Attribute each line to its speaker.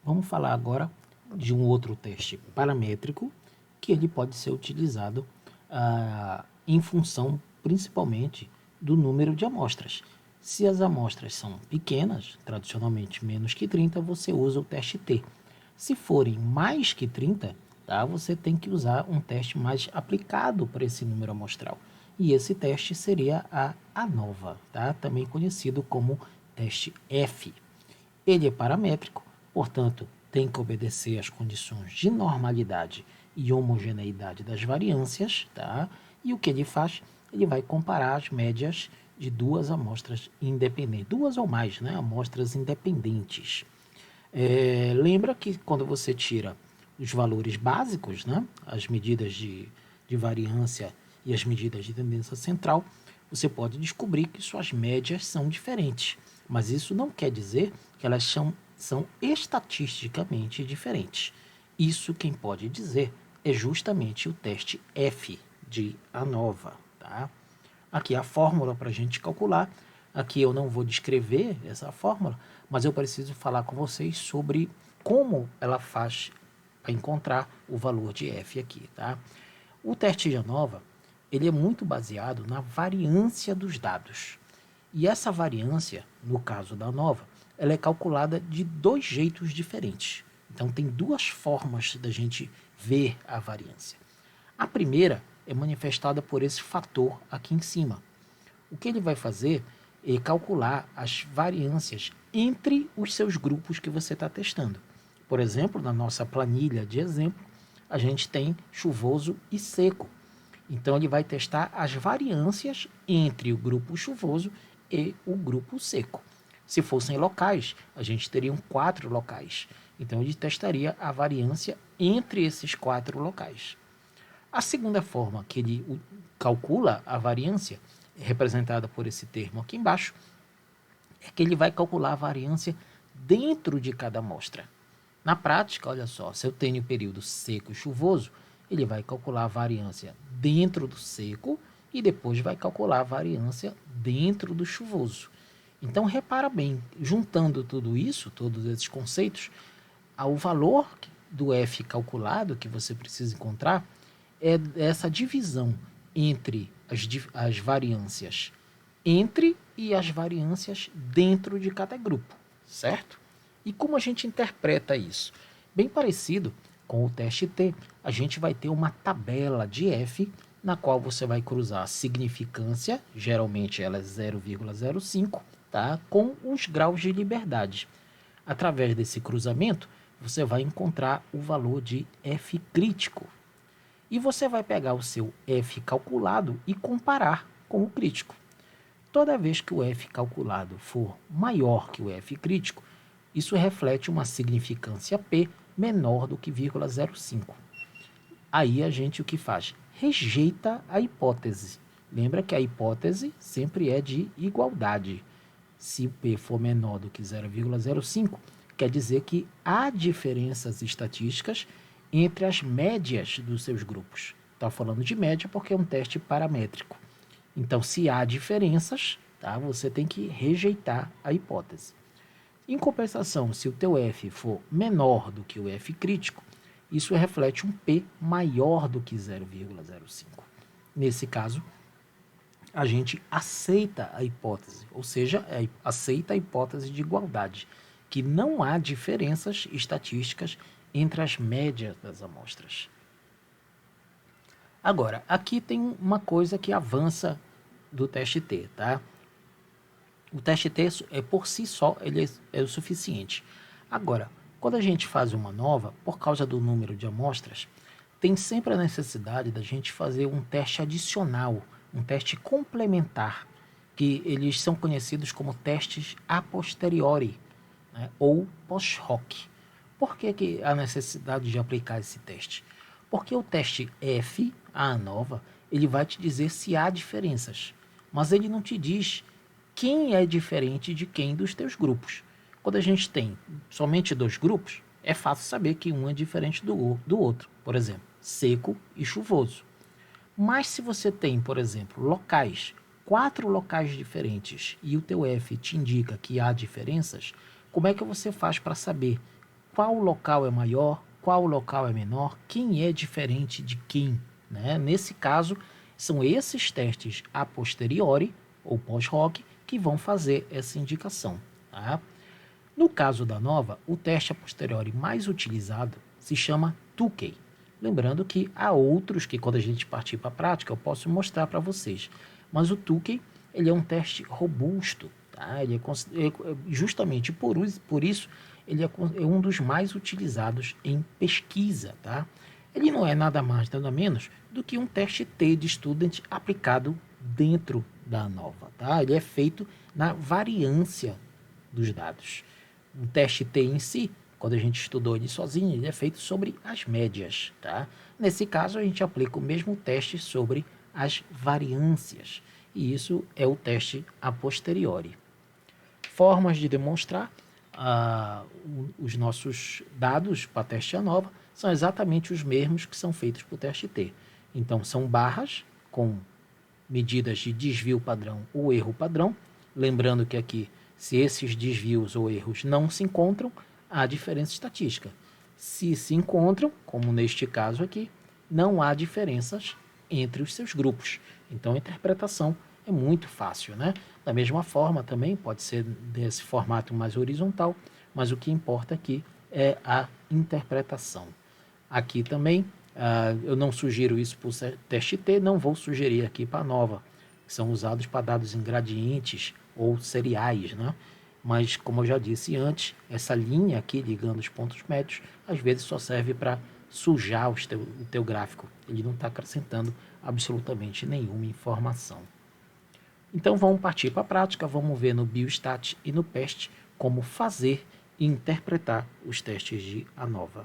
Speaker 1: Vamos falar agora de um outro teste paramétrico que ele pode ser utilizado em função principalmente do número de amostras. Se as amostras são pequenas, tradicionalmente menos que 30, você usa o teste T. Se forem mais que 30, tá, você tem que usar um teste mais aplicado para esse número amostral. E esse teste seria a ANOVA, tá? Também conhecido como teste F. Ele é paramétrico, portanto, tem que obedecer às condições de normalidade e homogeneidade das variâncias, tá? E o que ele faz? Ele vai comparar as médias de duas amostras independentes, duas ou mais, né? Amostras independentes. Lembra que quando você tira os valores básicos, né? As medidas de variância e as medidas de tendência central, você pode descobrir que suas médias são diferentes. Mas isso não quer dizer que elas são estatisticamente diferentes. Isso quem pode dizer é justamente o teste F de ANOVA. Tá? Aqui a fórmula para a gente calcular. Aqui eu não vou descrever essa fórmula, mas eu preciso falar com vocês sobre como ela faz para encontrar o valor de F aqui. Tá? O teste de ANOVA ele é muito baseado na variância dos dados. E essa variância, no caso da ANOVA, ela é calculada de dois jeitos diferentes. Então tem duas formas da gente ver a variância. A primeira é manifestada por esse fator aqui em cima. O que ele vai fazer é calcular as variâncias entre os seus grupos que você está testando. Por exemplo, na nossa planilha de exemplo, a gente tem chuvoso e seco. Então ele vai testar as variâncias entre o grupo chuvoso e o grupo seco. Se fossem locais, a gente teria 4 locais. Então ele testaria a variância entre esses 4 locais. A segunda forma que ele calcula a variância, representada por esse termo aqui embaixo, é que ele vai calcular a variância dentro de cada amostra. Na prática, olha só, se eu tenho período seco e chuvoso, ele vai calcular a variância dentro do seco e depois vai calcular a variância dentro do chuvoso. Então, repara bem, juntando tudo isso, todos esses conceitos, o valor do F calculado que você precisa encontrar é essa divisão entre as variâncias entre e as variâncias dentro de cada grupo, certo? E como a gente interpreta isso? Bem parecido com o teste T, a gente vai ter uma tabela de F na qual você vai cruzar a significância, geralmente ela é 0,05, tá? Com os graus de liberdade. Através desse cruzamento, você vai encontrar o valor de F crítico. E você vai pegar o seu F calculado e comparar com o crítico. Toda vez que o F calculado for maior que o F crítico, isso reflete uma significância P menor do que 0,05. Aí a gente o que faz? Rejeita a hipótese. Lembra que a hipótese sempre é de igualdade. Se P for menor do que 0,05, quer dizer que há diferenças estatísticas entre as médias dos seus grupos. Está falando de média porque é um teste paramétrico. Então, se há diferenças, tá, você tem que rejeitar a hipótese. Em compensação, se o teu F for menor do que o F crítico, isso reflete um P maior do que 0,05. Nesse caso, a gente aceita a hipótese, ou seja, aceita a hipótese de igualdade, que não há diferenças estatísticas entre as médias das amostras. Agora, aqui tem uma coisa que avança do teste T, tá? O teste T por si só ele é o suficiente. Agora, quando a gente faz uma nova, por causa do número de amostras, tem sempre a necessidade da gente fazer um teste adicional, um teste complementar, que eles são conhecidos como testes a posteriori, né, ou post-hoc. Por que a necessidade de aplicar esse teste? Porque o teste F, a ANOVA, ele vai te dizer se há diferenças, mas ele não te diz quem é diferente de quem dos teus grupos. Quando a gente tem somente 2 grupos, é fácil saber que um é diferente do outro, por exemplo, seco e chuvoso. Mas se você tem, por exemplo, locais, 4 locais diferentes e o teu F te indica que há diferenças, como é que você faz para saber qual local é maior, qual local é menor, quem é diferente de quem, né? Nesse caso, são esses testes a posteriori ou pós-hoc que vão fazer essa indicação, tá? No caso da nova, o teste a posteriori mais utilizado se chama Tukey. Lembrando que há outros que, quando a gente partir para a prática, eu posso mostrar para vocês. Mas o Tukey, ele é um teste robusto, tá? Ele justamente por isso, ele é um dos mais utilizados em pesquisa, tá? Ele não é nada mais, nada menos do que um teste T de Student aplicado dentro da nova, tá? Ele é feito na variância dos dados. Um teste T em si, quando a gente estudou ele sozinho, ele é feito sobre as médias, tá? Nesse caso, a gente aplica o mesmo teste sobre as variâncias, e isso é o teste a posteriori. Formas de demonstrar os nossos dados para teste ANOVA são exatamente os mesmos que são feitos para o teste T. Então, são barras com medidas de desvio padrão ou erro padrão, lembrando que aqui, se esses desvios ou erros não se encontram, há diferença estatística. Se se encontram, como neste caso aqui, não há diferenças entre os seus grupos. Então a interpretação é muito fácil, né? Da mesma forma também pode ser desse formato mais horizontal, mas o que importa aqui é a interpretação. Aqui também eu não sugiro isso para o teste T, não vou sugerir aqui para a nova, que são usados para dados em gradientes ou seriais, né? Mas, como eu já disse antes, essa linha aqui ligando os pontos médios, às vezes só serve para sujar o teu gráfico. Ele não está acrescentando absolutamente nenhuma informação. Então, vamos partir para a prática, vamos ver no Biostat e no PEST como fazer e interpretar os testes de ANOVA.